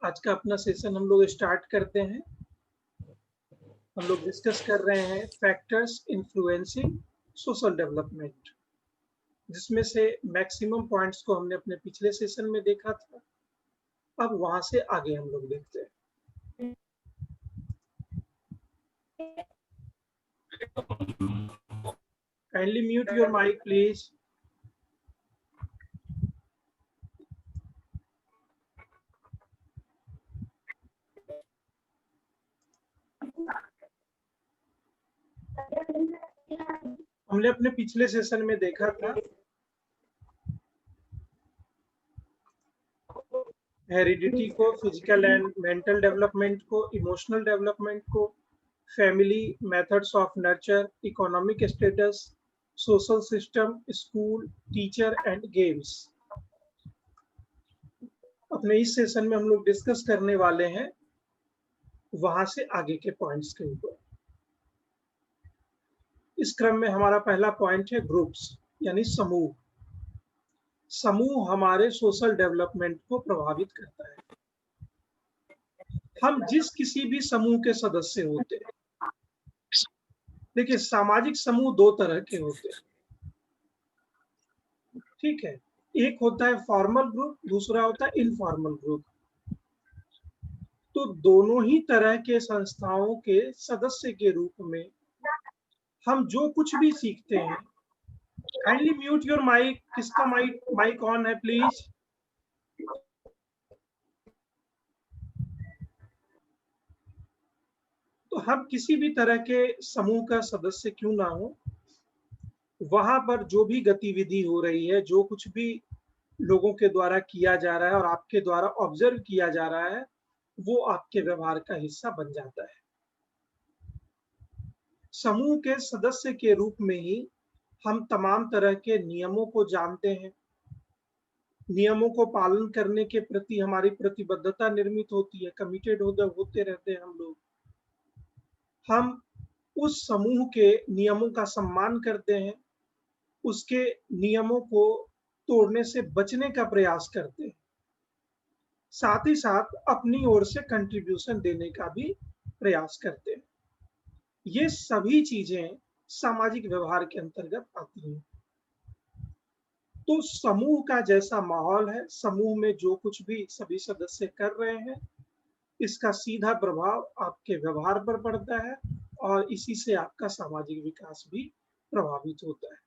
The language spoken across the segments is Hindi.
आज का अपना सेशन हम लोग स्टार्ट करते हैं। हम लोग डिस्कस कर रहे हैं फैक्टर्स इन्फ्लुएंसिंग सोशल डेवलपमेंट, जिसमें से मैक्सिमम पॉइंट्स को हमने अपने पिछले सेशन में देखा था। अब वहां से आगे हम लोग देखते हैं। Kindly mute your mic please. हमने अपने पिछले सेशन में देखा था हेरिडिटी को, फिजिकल एंड मेंटल डेवलपमेंट को, इमोशनल डेवलपमेंट को, family, methods of nurture, economic status, social system, school, teacher and games. अपने इस सेशन में हम लोग डिस्कस करने वाले हैं वहां से आगे के पॉइंट्स के ऊपर। इस क्रम में हमारा पहला पॉइंट है ग्रुप्स, यानी समूह। समूह हमारे सोशल डेवलपमेंट को प्रभावित करता है। हम जिस किसी भी समूह के सदस्य होते हैं, देखिए सामाजिक समूह दो तरह के होते हैं, ठीक है। एक होता है फॉर्मल ग्रुप, दूसरा होता है इनफॉर्मल ग्रुप। तो दोनों ही तरह के संस्थाओं के सदस्य के रूप में हम जो कुछ भी सीखते हैं। Kindly mute your mic. किसका माइक ऑन है प्लीज? तो हम किसी भी तरह के समूह का सदस्य क्यों ना हो, वहां पर जो भी गतिविधि हो रही है, जो कुछ भी लोगों के द्वारा किया जा रहा है और आपके द्वारा ऑब्जर्व किया जा रहा है, वो आपके व्यवहार का हिस्सा बन जाता है। समूह के सदस्य के रूप में ही हम तमाम तरह के नियमों को जानते हैं। नियमों को पालन करने के प्रति हमारी प्रतिबद्धता निर्मित होती है, कमिटेड होते रहते हैं हम लोग। हम उस समूह के नियमों का सम्मान करते हैं, उसके नियमों को तोड़ने से बचने का प्रयास करते हैं, साथ ही साथ अपनी ओर से कंट्रीब्यूशन देने का भी प्रयास करते हैं। ये सभी चीजें सामाजिक व्यवहार के अंतर्गत आती हैं। तो समूह का जैसा माहौल है, समूह में जो कुछ भी सभी सदस्य कर रहे हैं, इसका सीधा प्रभाव आपके व्यवहार पर पड़ता है और इसी से आपका सामाजिक विकास भी प्रभावित होता है।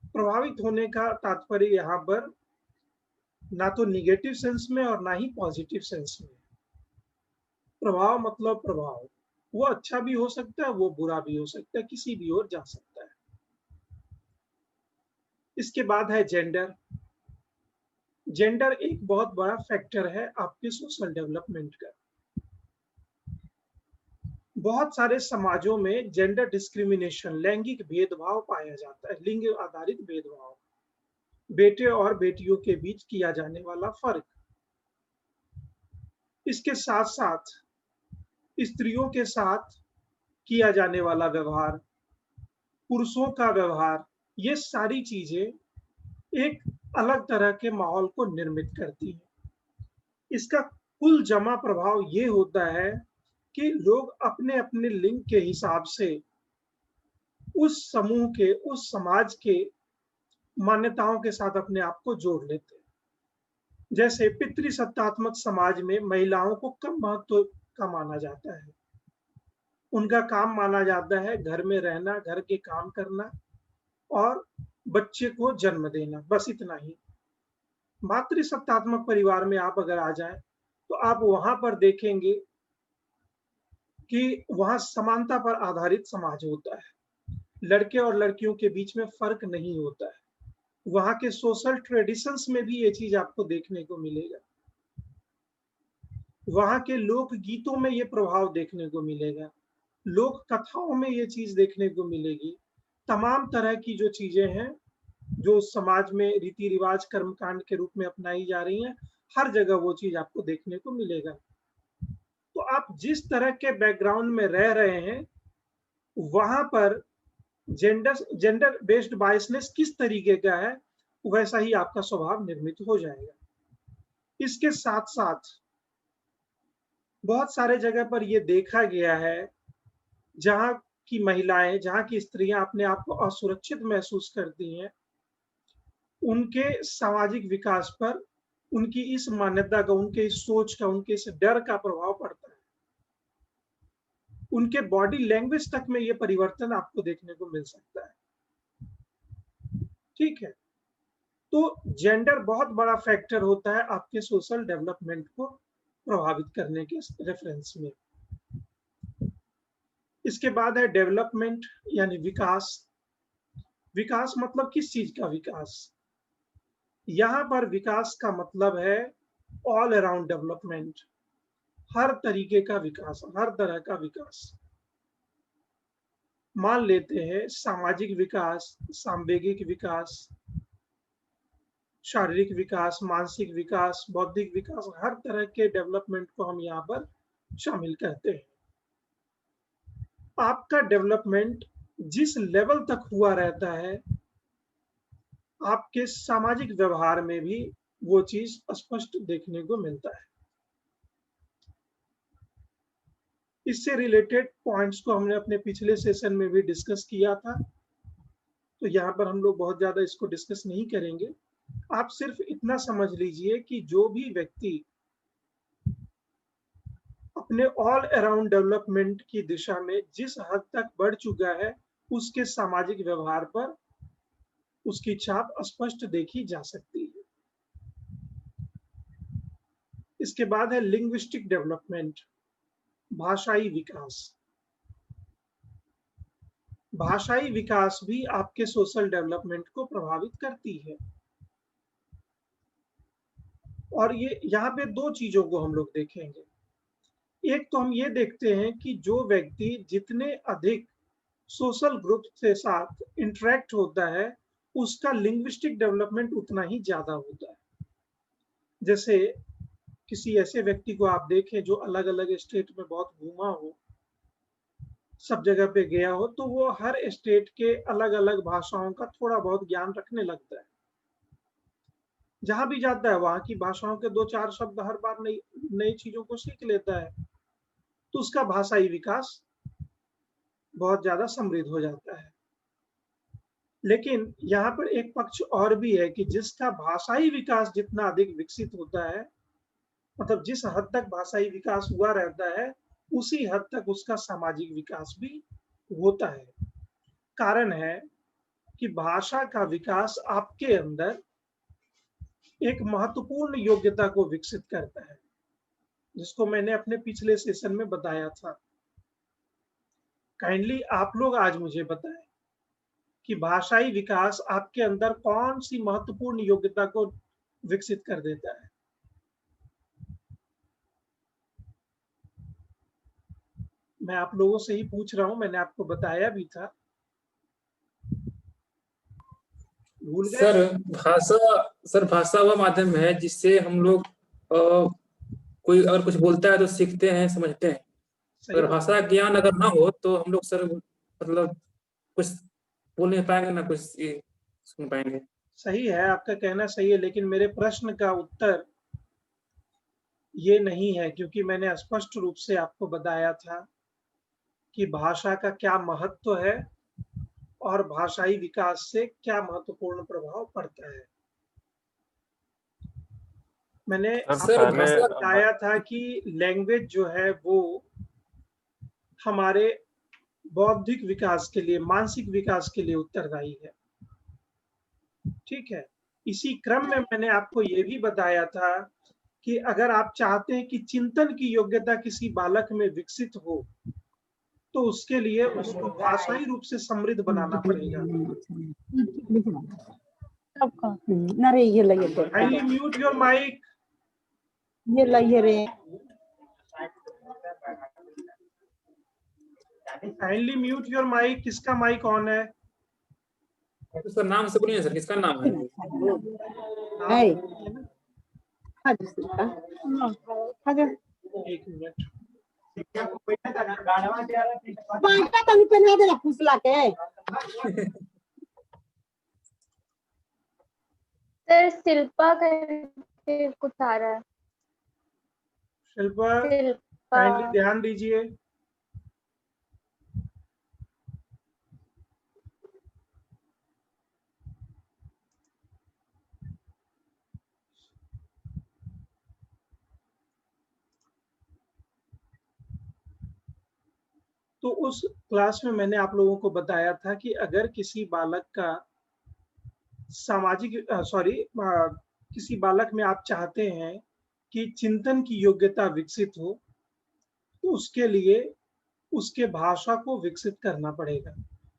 प्रभावित होने का तात्पर्य यहाँ पर ना तो निगेटिव सेंस में और ना ही पॉजिटिव सेंस में। प्रभाव मतलब प्रभाव, वो अच्छा भी हो सकता है, वो बुरा भी हो सकता है, किसी भी ओर जा सकता है। इसके बाद है जेंडर। जेंडर एक बहुत बड़ा फैक्टर है आपके सोशल डेवलपमेंट का। बहुत सारे समाजों में जेंडर डिस्क्रिमिनेशन, लैंगिक भेदभाव पाया जाता है, लिंग आधारित भेदभाव, बेटे और बेटियों के बीच किया जाने वाला फर्क। इसके साथ साथ स्त्रियों के साथ किया जाने वाला व्यवहार, पुरुषों का व्यवहार, ये सारी चीजें एक अलग तरह के माहौल को निर्मित करती हैं। इसका कुल जमा प्रभाव ये होता है कि लोग अपने अपने लिंग के हिसाब से उस समूह के, उस समाज के मान्यताओं के साथ अपने आप को जोड़ लेते हैं। जैसे पितृसत्तात्मक समाज में महिलाओं को कम महत्व का माना जाता है। उनका काम माना जाता है घर में रहना, घर के काम करना और बच्चे को जन्म देना, बस इतना ही। मातृसत्तात्मक परिवार में आप अगर आ जाएं तो आप वहां पर देखेंगे कि वहां समानता पर आधारित समाज होता है। लड़के और लड़कियों के बीच में फर्क नहीं होता है। वहां के सोशल ट्रेडिशंस में भी ये चीज आपको देखने को मिलेगा। वहां के लोक गीतों में ये प्रभाव देखने को मिलेगा, लोक कथाओं में ये चीज देखने को मिलेगी। तमाम तरह की जो चीजें हैं, जो समाज में रीति रिवाज कर्मकांड के रूप में अपनाई जा रही हैं, हर जगह वो चीज आपको देखने को मिलेगा। तो आप जिस तरह के बैकग्राउंड में रह रहे हैं, वहां पर जेंडर बेस्ड बायसनेस किस तरीके का है, वैसा ही आपका स्वभाव निर्मित हो जाएगा। इसके साथ साथ बहुत सारे जगह पर ये देखा गया है, जहाँ की महिलाएं, जहाँ की स्त्रियां अपने आप को असुरक्षित महसूस करती हैं, उनके सामाजिक विकास पर उनकी इस मान्यता का, उनके इस सोच का, उनके इस डर का प्रभाव पड़ता है। उनके बॉडी लैंग्वेज तक में ये परिवर्तन आपको देखने को मिल सकता है। ठीक है, तो जेंडर बहुत बड़ा फैक्टर होता है आपके सोशल डेवलपमेंट को प्रभावित करने के रेफरेंस में। इसके बाद है डेवलपमेंट यानी विकास। विकास मतलब किस चीज का विकास? यहां पर विकास का मतलब है ऑल अराउंड डेवलपमेंट, हर तरीके का विकास, हर तरह का विकास। मान लेते हैं सामाजिक विकास, सांवेगिक विकास, शारीरिक विकास, मानसिक विकास, बौद्धिक विकास, हर तरह के डेवलपमेंट को हम यहाँ पर शामिल करते हैं। आपका डेवलपमेंट जिस लेवल तक हुआ रहता है, आपके सामाजिक व्यवहार में भी वो चीज स्पष्ट देखने को मिलता है। इससे रिलेटेड पॉइंट्स को हमने अपने पिछले सेशन में भी डिस्कस किया था, तो यहाँ पर हम लोग बहुत ज्यादा इसको डिस्कस नहीं करेंगे। आप सिर्फ इतना समझ लीजिए कि जो भी व्यक्ति अपने ऑल अराउंड डेवलपमेंट की दिशा में जिस हद तक बढ़ चुका है, उसके सामाजिक व्यवहार पर उसकी छाप स्पष्ट देखी जा सकती है। इसके बाद है लिंग्विस्टिक डेवलपमेंट, भाषाई विकास। भाषाई विकास भी आपके सोशल डेवलपमेंट को प्रभावित करती है। और ये यहाँ पे दो चीजों को हम लोग देखेंगे। एक तो हम ये देखते हैं कि जो व्यक्ति जितने अधिक सोशल ग्रुप के साथ इंटरेक्ट होता है, उसका लिंग्विस्टिक डेवलपमेंट उतना ही ज्यादा होता है। जैसे किसी ऐसे व्यक्ति को आप देखें जो अलग अलग स्टेट में बहुत घूमा हो, सब जगह पे गया हो, तो वो हर स्टेट के अलग अलग भाषाओं का थोड़ा बहुत ज्ञान रखने लगता है। जहां भी जाता है वहां की भाषाओं के दो चार शब्द हर बार नई नई चीजों को सीख लेता है, तो उसका भाषाई विकास बहुत ज्यादा समृद्ध हो जाता है। लेकिन यहाँ पर एक पक्ष और भी है कि जिसका भाषाई विकास जितना अधिक विकसित होता है, मतलब जिस हद तक भाषाई विकास हुआ रहता है, उसी हद तक उसका सामाजिक विकास भी होता है। कारण है कि भाषा का विकास आपके अंदर एक महत्वपूर्ण योग्यता को विकसित करता है, जिसको मैंने अपने पिछले सेशन में बताया था। काइंडली आप लोग आज मुझे बताएं कि भाषाई विकास आपके अंदर कौन सी महत्वपूर्ण योग्यता को विकसित कर देता है। मैं आप लोगों से ही पूछ रहा हूं, मैंने आपको बताया भी था, भूल गए? सर भाषा वह माध्यम है जिससे हम लोग कोई अगर कुछ बोलता है तो सीखते हैं, समझते हैं। सही अगर बात भाषा ज्ञान अगर ना हो तो हम लोग सर मतलब कुछ बोल नहीं पाएंगे, ना कुछ ये सुन पाएंगे। सही है, आपका कहना सही है, लेकिन मेरे प्रश्न का उत्तर ये नहीं है, क्योंकि मैंने स्पष्ट रूप से आपको बताया था कि भाषा का क्या महत्व है और भाषाई विकास से क्या महत्वपूर्ण प्रभाव पड़ता है। मैंने सर आपको भाषा बताया था कि लैंग्वेज जो है वो हमारे बौद्धिक विकास के लिए, मानसिक विकास के लिए उत्तरदायी है। ठीक है, इसी क्रम में मैंने आपको ये भी बताया था कि अगर आप चाहते हैं कि चिंतन की योग्यता किसी बालक में विकसित हो, तो उसके लिए उसको भाषाई रूप से समृद्ध बनाना पड़ेगा। Kindly mute your mic. ये लाइए रे। Kindly mute your mic. किसका माइक ऑन है? उसका नाम से बोलिए सर, किसका नाम है? एक मिनट। सर शिल्पा करके कुछ आ रहा है। शिल्पा, काइंडली ध्यान दीजिए। तो उस क्लास में मैंने आप लोगों को बताया था कि अगर किसी बालक का किसी बालक में आप चाहते हैं कि चिंतन की योग्यता विकसित हो, तो उसके लिए उसके भाषा को विकसित करना पड़ेगा।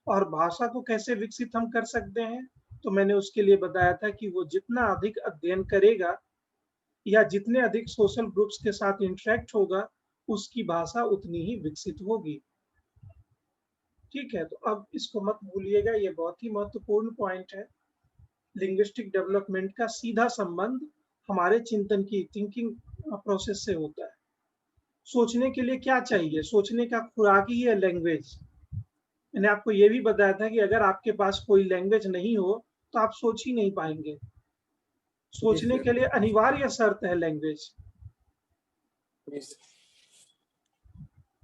और भाषा को कैसे विकसित हम कर सकते हैं, तो मैंने उसके लिए बताया था कि वो जितना अधिक अध्ययन करेगा या जितने अधिक सोशल ग्रुप्स के साथ इंटरेक्ट होगा, उसकी भाषा उतनी ही विकसित होगी। ठीक है, तो अब इसको मत भूलिएगा, ये बहुत ही महत्वपूर्ण पॉइंट है। लिंग्विस्टिक डेवलपमेंट का सीधा संबंध हमारे चिंतन की थिंकिंग प्रोसेस से होता है। सोचने के लिए क्या चाहिए? सोचने का खुराक ही है लैंग्वेज। मैंने आपको ये भी बताया था कि अगर आपके पास कोई लैंग्वेज नहीं हो तो आप सोच ही नहीं पाएंगे। सोचने के लिए अनिवार्य शर्त है लैंग्वेज।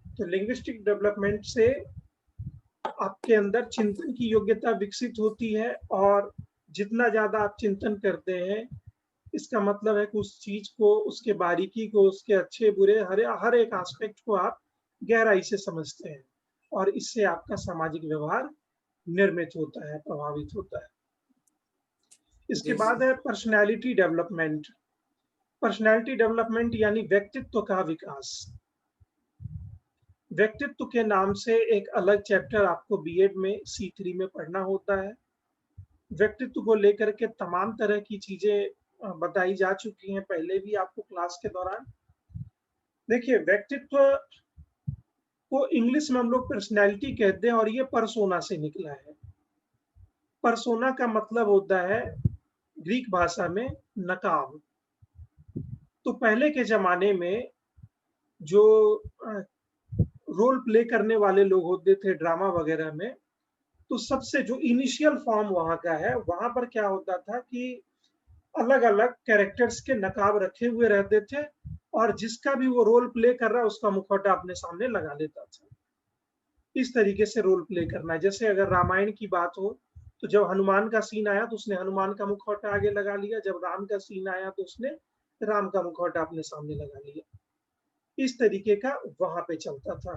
तो लिंग्विस्टिक डेवलपमेंट से आपके अंदर चिंतन की योग्यता विकसित होती है, और जितना ज्यादा आप चिंतन करते हैं, इसका मतलब है कि उस चीज को, उसके बारीकी को, उसके अच्छे बुरे हर एक एस्पेक्ट को आप गहराई से समझते हैं, और इससे आपका सामाजिक व्यवहार निर्मित होता है, प्रभावित होता है। इसके बाद है पर्सनैलिटी डेवलपमेंट। पर्सनैलिटी डेवलपमेंट यानी व्यक्तित्व का विकास। व्यक्तित्व के नाम से एक अलग चैप्टर आपको बीएड में C3 में पढ़ना होता है। व्यक्तित्व को लेकर के तमाम तरह की चीजें बताई जा चुकी हैं पहले भी आपको क्लास के दौरान। देखिए, व्यक्तित्व को इंग्लिश में हम लोग पर्सनैलिटी कहते हैं, और ये परसोना से निकला है। परसोना का मतलब होता है ग्रीक भाषा में नकाब। तो पहले के जमाने में जो रोल प्ले करने वाले लोग होते थे ड्रामा वगैरह में, तो सबसे जो इनिशियल फॉर्म वहां का है, वहां पर क्या होता था कि अलग अलग कैरेक्टर्स के नकाब रखे हुए रहते थे, और जिसका भी वो रोल प्ले कर रहा है उसका मुखौटा अपने सामने लगा लेता था। इस तरीके से रोल प्ले करना है। जैसे अगर रामायण की बात हो, तो जब हनुमान का सीन आया तो उसने हनुमान का मुखौटा आगे लगा लिया, जब राम का सीन आया तो उसने राम का मुखौटा अपने सामने लगा लिया। इस तरीके का वहां पे चलता था।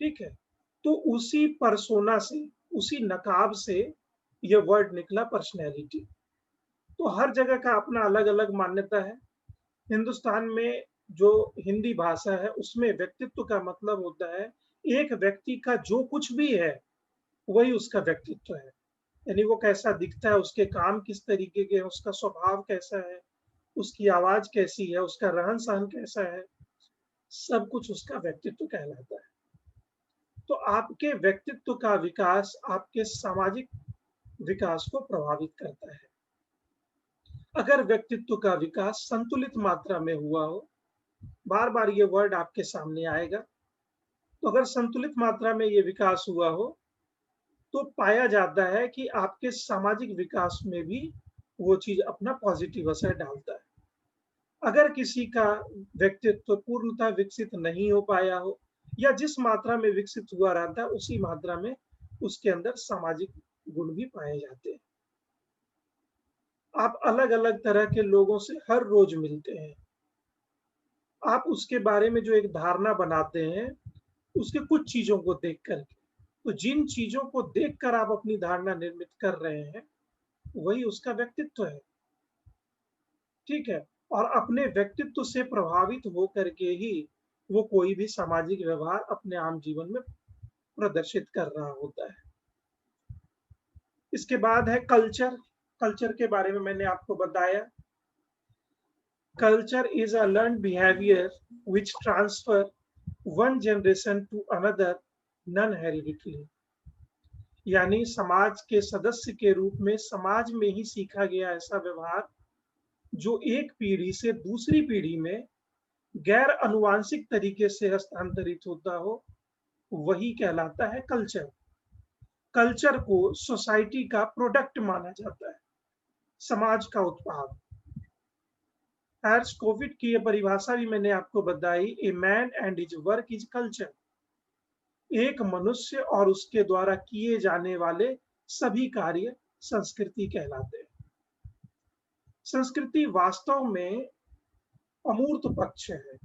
ठीक है, तो उसी परसोना से, उसी नकाब से ये वर्ड निकला पर्सनैलिटी। तो हर जगह का अपना अलग अलग मान्यता है। हिंदुस्तान में जो हिंदी भाषा है उसमें व्यक्तित्व का मतलब होता है एक व्यक्ति का जो कुछ भी है वही उसका व्यक्तित्व है। यानी वो कैसा दिखता है, उसके काम किस तरीके के हैं, उसका स्वभाव कैसा है, उसकी आवाज कैसी है, उसका रहन सहन कैसा है, सब कुछ उसका व्यक्तित्व कहलाता है। तो आपके व्यक्तित्व का विकास आपके सामाजिक विकास को प्रभावित करता है। अगर व्यक्तित्व का विकास संतुलित मात्रा में हुआ हो, बार बार ये वर्ड आपके सामने आएगा, तो अगर संतुलित मात्रा में ये विकास हुआ हो तो पाया जाता है कि आपके सामाजिक विकास में भी वो चीज अपना पॉजिटिव असर डालता है। अगर किसी का व्यक्तित्व पूर्णतः विकसित नहीं हो पाया हो, या जिस मात्रा में विकसित हुआ रहता है उसी मात्रा में उसके अंदर सामाजिक गुण भी पाए जाते हैं। आप अलग अलग तरह के लोगों से हर रोज मिलते हैं, आप उसके बारे में जो एक धारणा बनाते हैं उसके कुछ चीजों को देख करके, तो जिन चीजों को देखकर आप अपनी धारणा निर्मित कर रहे हैं वही उसका व्यक्तित्व है। ठीक है, और अपने व्यक्तित्व से प्रभावित होकर के ही वो कोई भी सामाजिक व्यवहार अपने आम जीवन में प्रदर्शित कर रहा होता है। इसके बाद है कल्चर। कल्चर के बारे में मैंने आपको बताया, culture is a learned behaviour which transfer one generation to another non hereditary. यानी समाज के सदस्य के रूप में समाज में ही सीखा गया ऐसा व्यवहार जो एक पीढ़ी से दूसरी पीढ़ी में गैर अनुवांशिक तरीके से हस्तांतरित होता हो, वही कहलाता है कल्चर। कल्चर को सोसाइटी का प्रोडक्ट माना जाता है, समाज का उत्पाद एर्च कोविड की ये परिभाषा भी मैंने आपको बताई, a man and his work is culture. एक मनुष्य और उसके द्वारा किए जाने वाले सभी कार्य संस्कृति कहलाते हैं। संस्कृति वास्तव में अमूर्त पक्ष है।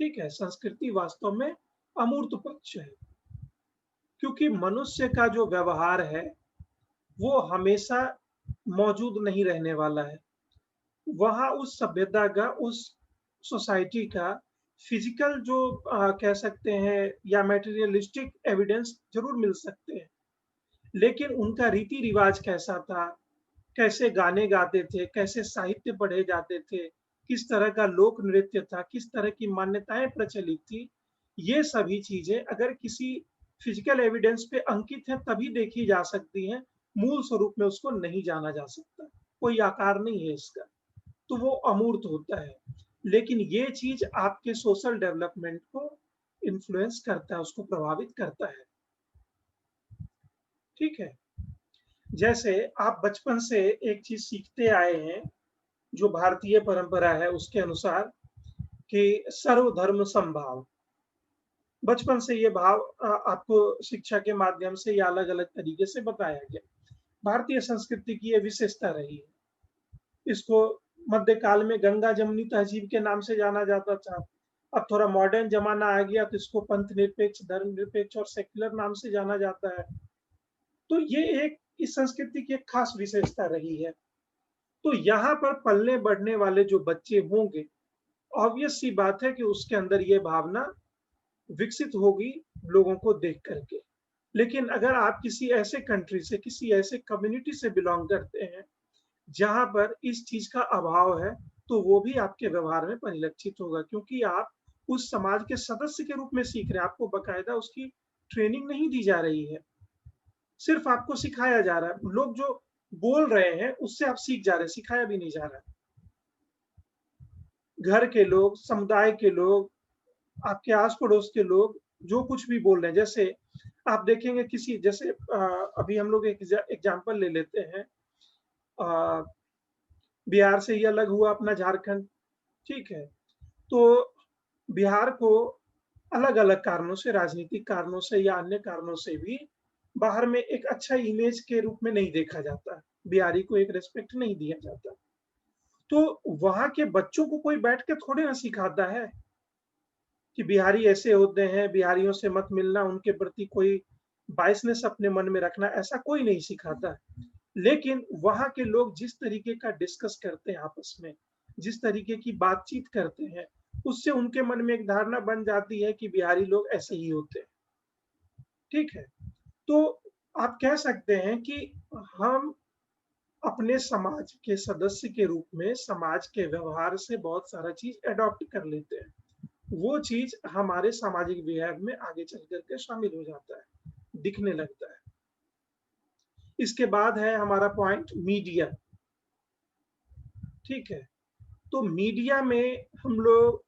ठीक है, संस्कृति वास्तव में अमूर्त पक्ष है, क्योंकि मनुष्य का जो व्यवहार है वो हमेशा मौजूद नहीं रहने वाला है। वहाँ उस सभ्यता का, उस सोसाइटी का फिजिकल जो कह सकते हैं या मटेरियलिस्टिक एविडेंस जरूर मिल सकते हैं, लेकिन उनका रीति रिवाज कैसा था, कैसे गाने गाते थे, कैसे साहित्य पढ़े जाते थे, किस तरह का लोक नृत्य था, किस तरह की मान्यताएं प्रचलित थी, ये सभी चीजें अगर किसी फिजिकल एविडेंस पे अंकित है तभी देखी जा सकती हैं। मूल स्वरूप में उसको नहीं जाना जा सकता, कोई आकार नहीं है इसका, तो वो अमूर्त होता है। लेकिन ये चीज आपके सोशल डेवलपमेंट को इन्फ्लुएंस करता है, उसको प्रभावित करता है। ठीक है, जैसे आप बचपन से एक चीज सीखते आए हैं जो भारतीय परंपरा है उसके अनुसार कि सर्वधर्म समभाव। बचपन से ये भाव आपको शिक्षा के माध्यम से या अलग अलग तरीके से बताया गया। भारतीय संस्कृति की ये विशेषता रही है। इसको मध्यकाल में गंगा जमुनी तहजीब के नाम से जाना जाता था। अब थोड़ा मॉडर्न जमाना आ गया तो इसको पंथ निरपेक्ष, धर्म निरपेक्ष और सेक्युलर नाम से जाना जाता है। तो ये एक इस संस्कृति की एक खास विशेषता रही है। तो यहाँ पर पलने बढ़ने वाले जो बच्चे होंगे, ऑब्वियस सी बात है कि उसके अंदर ये भावना विकसित होगी लोगों को देख करके। लेकिन अगर आप किसी ऐसे कंट्री से, किसी ऐसे कम्युनिटी से बिलोंग करते हैं जहां पर इस चीज का अभाव है, तो वो भी आपके व्यवहार में परिलक्षित होगा, क्योंकि आप उस समाज के सदस्य के रूप में सीख रहे हैं। आपको बकायदा उसकी ट्रेनिंग नहीं दी जा रही है, सिर्फ आपको सिखाया जा रहा है। लोग जो बोल रहे हैं उससे आप सीख जा रहे हैं, सिखाया भी नहीं जा रहा है। घर के लोग, समुदाय के लोग, आपके आस पड़ोस के लोग जो कुछ भी बोल रहे हैं, जैसे आप देखेंगे किसी, जैसे अभी हम लोग एक एग्जाम्पल ले लेते हैं, बिहार से ही अलग हुआ अपना झारखंड। ठीक है, तो बिहार को अलग अलग कारणों से, राजनीतिक कारणों से या अन्य कारणों से भी बाहर में एक अच्छा इमेज के रूप में नहीं देखा जाता, बिहारी को एक रेस्पेक्ट नहीं दिया जाता। तो वहां के बच्चों को कोई बैठ के थोड़े ना सिखाता है कि बिहारी ऐसे होते हैं, बिहारियों से मत मिलना, उनके प्रति कोई बायसनेस अपने मन में रखना, ऐसा कोई नहीं सिखाता है। लेकिन वहां के लोग जिस तरीके का डिस्कस करते हैं आपस में, जिस तरीके की बातचीत करते हैं, उससे उनके मन में एक धारणा बन जाती है कि बिहारी लोग ऐसे ही होते हैं। ठीक है, तो आप कह सकते हैं कि हम अपने समाज के सदस्य के रूप में समाज के व्यवहार से बहुत सारा चीज अडॉप्ट कर लेते हैं। वो चीज हमारे सामाजिक बिहेव में आगे चल करके शामिल हो जाता है, दिखने लगता है। इसके बाद है हमारा पॉइंट मीडिया। ठीक है, तो मीडिया में हम लोग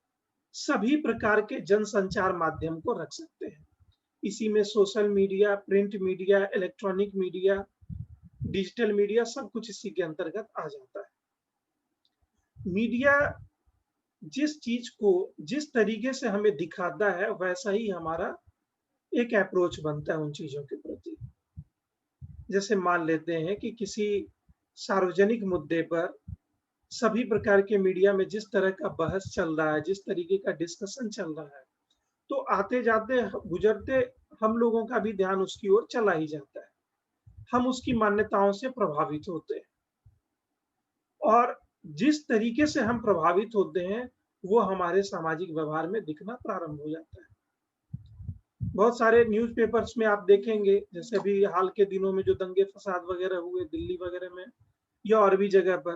सभी प्रकार के जनसंचार माध्यम को रख सकते हैं। इसी में social media, print media, electronic media, digital media, सब कुछ इसी के अंतर्गत आ जाता है। मीडिया जिस चीज को जिस तरीके से हमें दिखाता है, वैसा ही हमारा एक अप्रोच बनता है उन चीजों के प्रति। जैसे मान लेते हैं कि किसी सार्वजनिक मुद्दे पर सभी प्रकार के मीडिया में जिस तरह का बहस चल रहा है, जिस तरीके का डिस्कशन चल रहा है, तो आते जाते गुजरते हम लोगों का भी ध्यान उसकी ओर चला ही जाता है। हम उसकी मान्यताओं से प्रभावित होते हैं, और जिस तरीके से हम प्रभावित होते हैं वो हमारे सामाजिक व्यवहार में दिखना प्रारंभ हो जाता है। बहुत सारे न्यूज़पेपर्स में आप देखेंगे, जैसे अभी हाल के दिनों में जो दंगे फसाद वगैरह हुए दिल्ली वगैरह में या और भी जगह पर,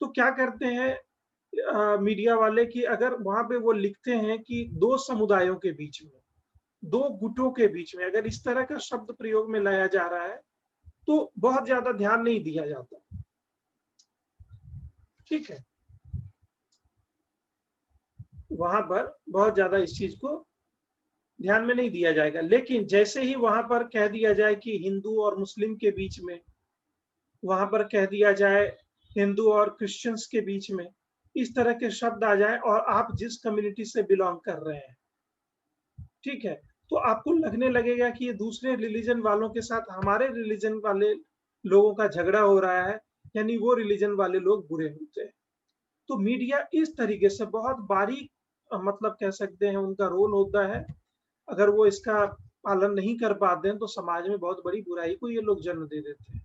तो क्या करते हैं मीडिया वाले कि अगर वहां पे वो लिखते हैं कि दो समुदायों के बीच में, दो गुटों के बीच में अगर इस तरह का शब्द प्रयोग में लाया जा रहा है तो बहुत ज्यादा ध्यान नहीं दिया जाता। ठीक है, वहां पर बहुत ज्यादा इस चीज को ध्यान में नहीं दिया जाएगा। लेकिन जैसे ही वहां पर कह दिया जाए कि हिंदू और मुस्लिम के बीच में, वहां पर कह दिया जाए हिंदू और क्रिश्चियंस के बीच में, इस तरह के शब्द आ जाए और आप जिस कम्युनिटी से बिलोंग कर रहे हैं, ठीक है, तो आपको लगने लगेगा कि ये दूसरे रिलीजन वालों के साथ हमारे रिलीजन वाले लोगों का झगड़ा हो रहा है, यानी वो रिलीजन वाले लोग बुरे होते हैं। तो मीडिया इस तरीके से बहुत बारीक मतलब कह सकते हैं उनका रोल होता है। अगर वो इसका पालन नहीं कर पाते हैं तो समाज में बहुत बड़ी बुराई को ये लोग जन्म दे देते हैं।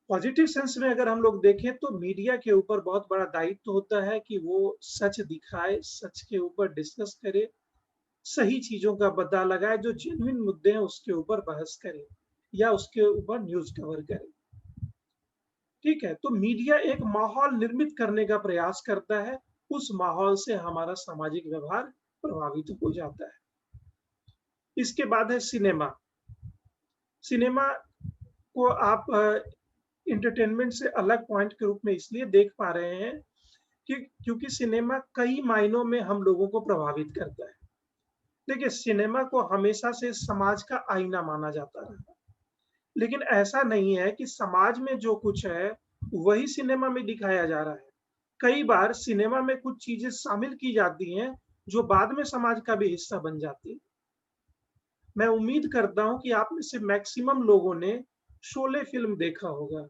पॉजिटिव सेंस में अगर हम लोग देखें तो मीडिया के ऊपर बहुत बड़ा दायित्व होता है कि वो सच दिखाए, सच के ऊपर डिस्कस करे, सही चीजों का पता लगाए, जो जेन्युइन मुद्दे हैं उसके ऊपर बहस करे या उसके ऊपर न्यूज कवर करे। ठीक है, तो मीडिया एक माहौल निर्मित करने का प्रयास करता है, उस माहौल से हमारा सामाजिक व्यवहार प्रभावित हो जाता है। इसके बाद है सिनेमा। सिनेमा को आप एंटरटेनमेंट से अलग पॉइंट के रूप में इसलिए देख पा रहे हैं कि क्योंकि सिनेमा कई मायनों में हम लोगों को प्रभावित करता है। देखिए, सिनेमा को हमेशा से समाज का आईना माना जाता रहा, लेकिन ऐसा नहीं है कि समाज में जो कुछ है वही सिनेमा में दिखाया जा रहा है। कई बार सिनेमा में कुछ चीजें शामिल की जाती हैं जो बाद में समाज का भी हिस्सा बन जाती है। मैं उम्मीद करता हूं कि आप में से मैक्सिमम लोगों ने शोले फिल्म देखा होगा।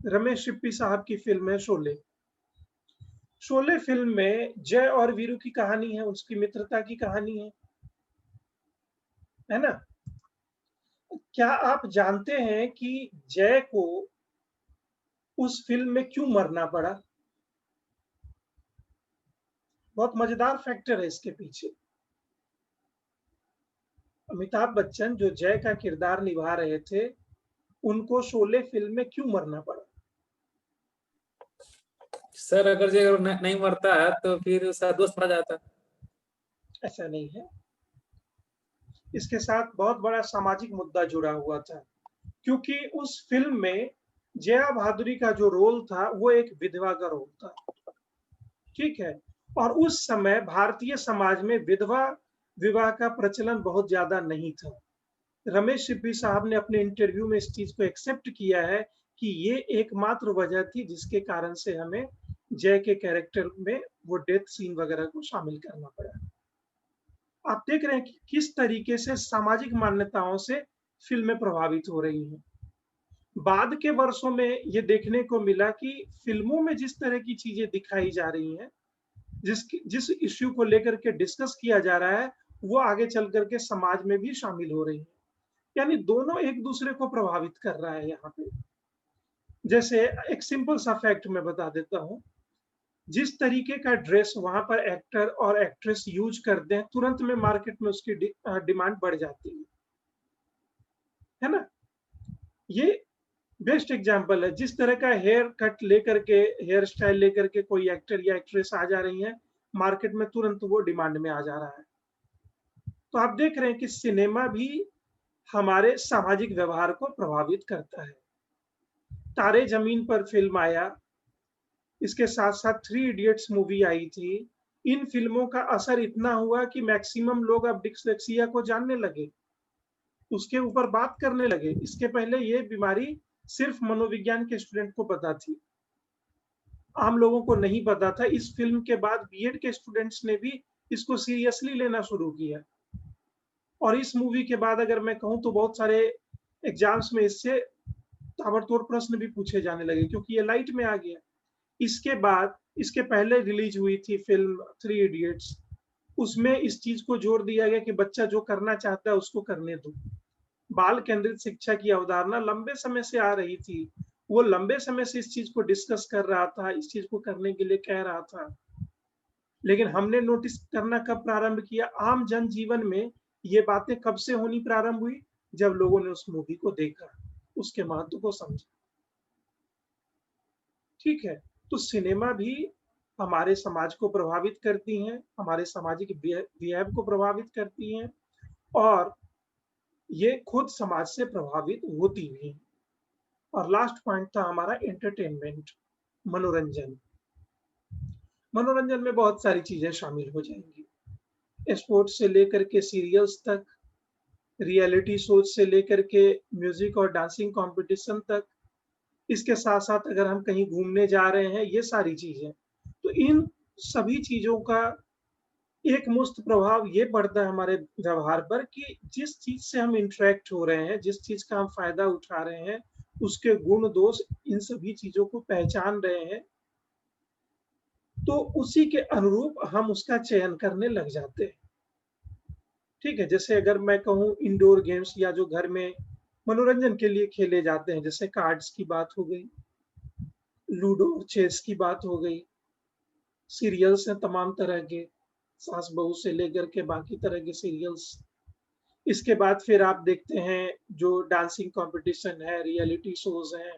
रमेश सिप्पी साहब की फिल्म है शोले। शोले फिल्म में जय और वीरू की कहानी है, उसकी मित्रता की कहानी है ना? क्या आप जानते हैं कि जय को उस फिल्म में क्यों मरना पड़ा? बहुत मजेदार फैक्टर है इसके पीछे। अमिताभ बच्चन जो जय का किरदार निभा रहे थे, उनको शोले फिल्म में क्यों मरना पड़ा? सर अगर जय अगर नहीं मरता है तो फिर उसका दोस्त मर जाता। ऐसा नहीं है, इसके साथ बहुत बड़ा सामाजिक मुद्दा जुड़ा हुआ था, क्योंकि उस फिल्म में जया भादुरी का जो रोल था वो एक विधवा का रोल था, ठीक है, और उस समय भारतीय समाज में विधवा विवाह का प्रचलन बहुत ज्यादा नहीं था। रमेश सिप्पी साहब ने अपने इंटरव्यू में इस चीज को एक्सेप्ट किया है कि ये एकमात्र वजह थी जिसके कारण से हमें जय के कैरेक्टर में वो डेथ सीन वगैरह को शामिल करना पड़ा। आप देख रहे हैं कि किस तरीके से सामाजिक मान्यताओं से फिल्में प्रभावित हो रही हैं। बाद के वर्षों में ये देखने को मिला कि फिल्मों में जिस तरह की चीजें दिखाई जा रही हैं, जिस इश्यू को लेकर के डिस्कस किया जा रहा है, वो आगे चल करके समाज में भी शामिल हो रही है। यानी दोनों एक दूसरे को प्रभावित कर रहा है यहाँ पे। जैसे एक सिंपल सा फैक्ट मैं बता देता हूँ, जिस तरीके का ड्रेस वहां पर एक्टर और एक्ट्रेस यूज करते हैं, तुरंत में मार्केट में उसकी डिमांड बढ़ जाती है ना? ये बेस्ट एग्जांपल है। जिस तरह का हेयर कट लेकर के, हेयर स्टाइल लेकर के कोई एक्टर या एक्ट्रेस आ जा रही है मार्केट में, तुरंत वो डिमांड में आ जा रहा है। तो आप देख रहे हैं कि सिनेमा भी हमारे सामाजिक व्यवहार को प्रभावित करता है। तारे जमीन पर फिल्म आया, इसके साथ साथ 3 इडियट्स मूवी आई थी। इन फिल्मों का असर इतना हुआ कि मैक्सिमम लोग अब डिस्लेक्सिया को जानने लगे, उसके ऊपर बात करने लगे। इसके पहले ये बीमारी सिर्फ मनोविज्ञान के स्टूडेंट को पता थी, आम लोगों को नहीं पता था। इस फिल्म के बाद बीएड के स्टूडेंट्स ने भी इसको सीरियसली लेना शुरू किया, और इस मूवी के बाद अगर मैं कहूँ तो बहुत सारे एग्जाम्स में इससे ताबड़तोड़ प्रश्न भी पूछे जाने लगे, क्योंकि ये लाइट में आ गया। इसके बाद, इसके पहले रिलीज हुई थी फिल्म 3 इडियट्स, उसमें इस चीज को जोर दिया गया कि बच्चा जो करना चाहता है उसको करने दो। बाल केंद्रित शिक्षा की अवधारणा लंबे समय से आ रही थी, वो लंबे समय से इस चीज को डिस्कस कर रहा था, इस चीज को करने के लिए कह रहा था। लेकिन हमने नोटिस करना कब प्रारंभ किया? आम जनजीवन में ये बातें कब से होनी प्रारंभ हुई? जब लोगों ने उस मूवी को देखा, उसके महत्व को समझा। ठीक है, तो सिनेमा भी हमारे समाज को प्रभावित करती हैं, हमारे सामाजिक बिहेव को प्रभावित करती हैं, और ये खुद समाज से प्रभावित होती भी हैं। और लास्ट पॉइंट था हमारा एंटरटेनमेंट, मनोरंजन। मनोरंजन में बहुत सारी चीजें शामिल हो जाएंगी, स्पोर्ट्स से लेकर के सीरियल्स तक, रियलिटी शोज से लेकर के म्यूजिक और डांसिंग कंपटीशन तक। इसके साथ साथ अगर हम कहीं घूमने जा रहे हैं, ये सारी चीजें, इन सभी चीजों का एक मुश्त प्रभाव ये पड़ता है हमारे व्यवहार पर कि जिस चीज से हम इंटरेक्ट हो रहे हैं, जिस चीज का हम फायदा उठा रहे हैं, उसके गुण दोष इन सभी चीजों को पहचान रहे हैं, तो उसी के अनुरूप हम उसका चयन करने लग जाते हैं। ठीक है, जैसे अगर मैं कहूँ इंडोर गेम्स या जो घर में मनोरंजन के लिए खेले जाते हैं, जैसे कार्ड्स की बात हो गई, लूडो और चेस की बात हो गई, सीरियल्स हैं तमाम तरह के, सास बहू से लेकर के बाकी तरह के सीरियल्स। इसके बाद फिर आप देखते हैं जो डांसिंग कंपटीशन है, रियलिटी शोज हैं,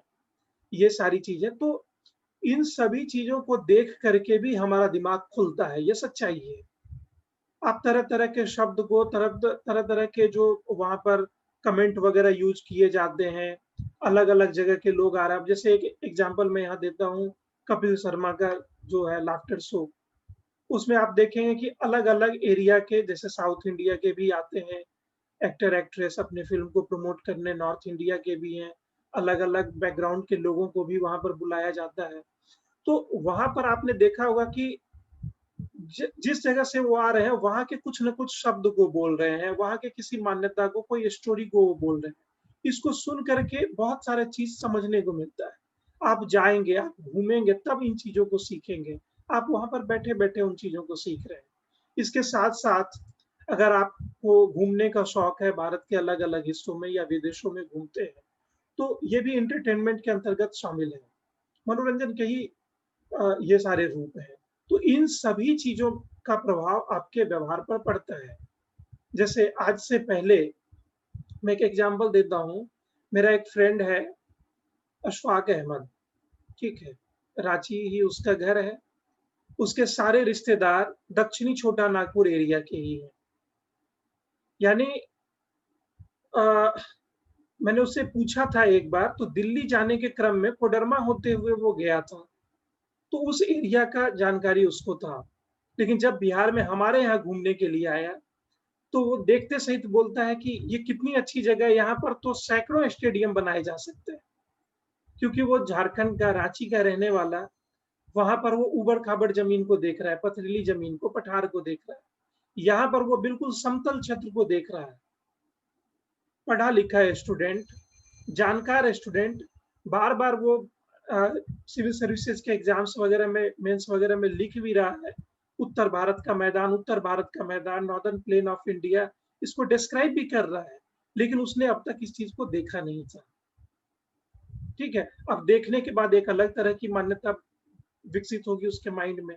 ये सारी चीजें। तो इन सभी चीजों को देख करके भी हमारा दिमाग खुलता है, ये सच्चाई है। आप तरह तरह के शब्द को तरह तरह के जो वहां पर कमेंट वगैरह यूज किए जाते हैं, अलग अलग जगह के लोग आ रहे हैं। जैसे एक एग्जांपल मैं यहाँ देता हूँ, कपिल शर्मा का जो है लाफ्टर शो, उसमें आप देखेंगे कि अलग अलग एरिया के, जैसे साउथ इंडिया के भी आते हैं एक्टर एक्ट्रेस अपने फिल्म को प्रमोट करने, नॉर्थ इंडिया के भी हैं, अलग अलग बैकग्राउंड के लोगों को भी वहां पर बुलाया जाता है। तो वहां पर आपने देखा होगा कि जिस जगह से वो आ रहे हैं वहां के कुछ न कुछ शब्द को बोल रहे हैं, वहां के किसी मान्यता को, कोई स्टोरी को वो बोल रहे हैं। इसको सुन करके बहुत सारा चीज समझने को मिलता है। आप जाएंगे, आप घूमेंगे, तब इन चीजों को सीखेंगे। आप वहां पर बैठे बैठे उन चीजों को सीख रहे हैं। इसके साथ साथ अगर आपको घूमने का शौक है, भारत के अलग अलग हिस्सों में या विदेशों में घूमते हैं, तो ये भी एंटरटेनमेंट के अंतर्गत शामिल है। मनोरंजन के ही ये सारे रूप हैं। तो इन सभी चीजों का प्रभाव आपके व्यवहार पर पड़ता है। जैसे आज से पहले मैं एक एग्जांपल देता हूँ। मेरा एक फ्रेंड है अशफाक अहमद, ठीक है, रांची ही उसका घर है। उसके सारे रिश्तेदार दक्षिणी छोटा नागपुर एरिया के ही हैं। यानी मैंने उससे पूछा था एक बार, तो दिल्ली जाने के क्रम में कोडरमा होते हुए वो गया था, तो उस एरिया का जानकारी उसको था। लेकिन जब बिहार में हमारे यहाँ घूमने के लिए आया, तो वो देखते सहित बोलता है कि ये कितनी अच्छी जगह है, यहाँ पर तो सैकड़ों स्टेडियम बनाए जा सकते हैं। क्योंकि वो झारखंड का, रांची का रहने वाला, वहां पर वो उबड़ खाबड़ जमीन को देख रहा है, पथरीली जमीन को, पठार को देख रहा है। यहाँ पर वो बिल्कुल समतल क्षेत्र को देख रहा है। पढ़ा लिखा है स्टूडेंट, जानकार स्टूडेंट, बार बार वो सिविल सर्विसेज के एग्जाम्स वगैरह में, मेंस वगैरह में लिख भी रहा है, उत्तर भारत का मैदान, उत्तर भारत का मैदान, नॉर्दर्न प्लेन ऑफ इंडिया, इसको डिस्क्राइब भी कर रहा है। लेकिन उसने अब तक इस चीज को देखा नहीं था। ठीक है, अब देखने के बाद एक अलग तरह की मान्यता विकसित होगी उसके माइंड में।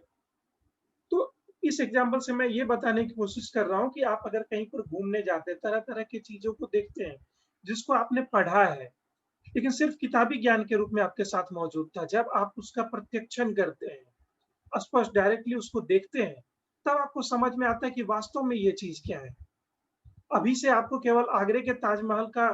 तो इस एग्जाम्पल से मैं ये बताने की कोशिश कर रहा हूँ कि आप अगर कहीं पर घूमने जाते हैं, तरह तरह की चीजों को देखते हैं जिसको आपने पढ़ा है, लेकिन सिर्फ किताबी ज्ञान के रूप में आपके साथ मौजूद था। जब आप उसका प्रत्यक्षण करते हैं, स्पष्ट डायरेक्टली उसको देखते हैं, तब आपको समझ में आता है कि वास्तव में ये चीज क्या है। अभी से आपको केवल आगरे के ताजमहल का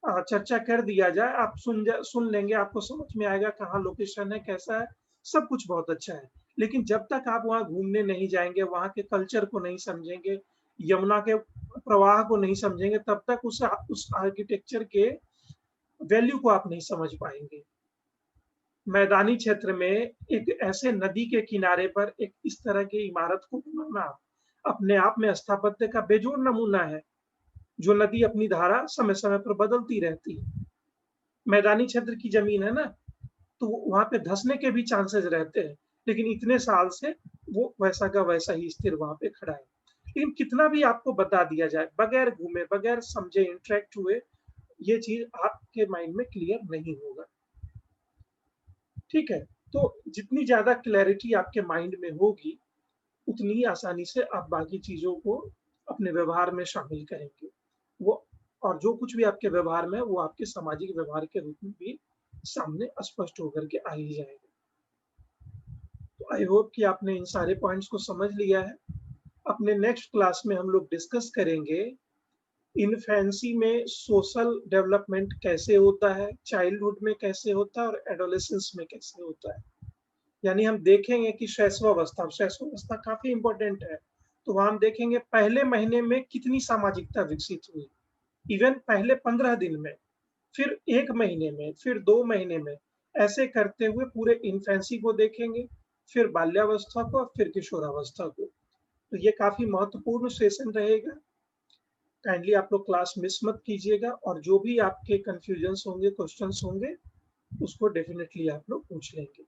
चर्चा कर दिया जाए, आप सुन लेंगे, आपको समझ में आएगा कहाँ लोकेशन है, कैसा है, सब कुछ बहुत अच्छा है। लेकिन जब तक आप वहां घूमने नहीं जाएंगे, वहां के कल्चर को नहीं समझेंगे, यमुना के प्रवाह को नहीं समझेंगे, तब तक उस आर्किटेक्चर के वैल्यू को आप नहीं समझ पाएंगे। मैदानी क्षेत्र में एक ऐसे नदी के किनारे पर एक इस तरह की इमारत को बनाना अपने आप में स्थापत्य का बेजोड़ नमूना है। जो नदी अपनी धारा समय समय पर बदलती रहती है। मैदानी क्षेत्र की जमीन है ना, तो वहां पे धंसने के भी चांसेस रहते हैं, लेकिन इतने साल से वो वैसा का वैसा ही स्थिर वहां पे खड़ा है। लेकिन कितना भी आपको बता दिया जाए, बगैर घूमे, बगैर समझे, इंटरेक्ट हुए, ये चीज आपके माइंड में क्लियर नहीं होगा। ठीक है, तो जितनी ज्यादा क्लैरिटी आपके माइंड में होगी, उतनी ही आसानी से आप बाकी चीजों को अपने व्यवहार में शामिल करेंगे। वो और जो कुछ भी आपके व्यवहार में है, वो आपके सामाजिक व्यवहार के रूप में भी सामने स्पष्ट होकर के आ ही जाएगा। तो आई होप कि आपने इन सारे पॉइंट्स को समझ लिया है। अपने नेक्स्ट क्लास में हम लोग डिस्कस करेंगे इन्फेंसी में सोशल डेवलपमेंट कैसे होता है, चाइल्डहुड में कैसे होता है और एडोलेसेंस में कैसे होता है। यानी हम देखेंगे कि शैशवावस्था काफी इंपॉर्टेंट है। तो वहां हम देखेंगे पहले महीने में कितनी सामाजिकता विकसित हुई, इवन पहले 15 दिन में, फिर 1 महीने में, फिर 2 महीने में, ऐसे करते हुए पूरे इन्फेंसी को देखेंगे। फिर बाल्यावस्था को, फिर किशोरावस्था को। तो ये काफी महत्वपूर्ण सेशन रहेगा। काइंडली आप लोग क्लास मिस मत कीजिएगा, और जो भी आपके कंफ्यूजन्स होंगे, क्वेश्चंस होंगे, उसको डेफिनेटली आप लोग पूछ लेंगे।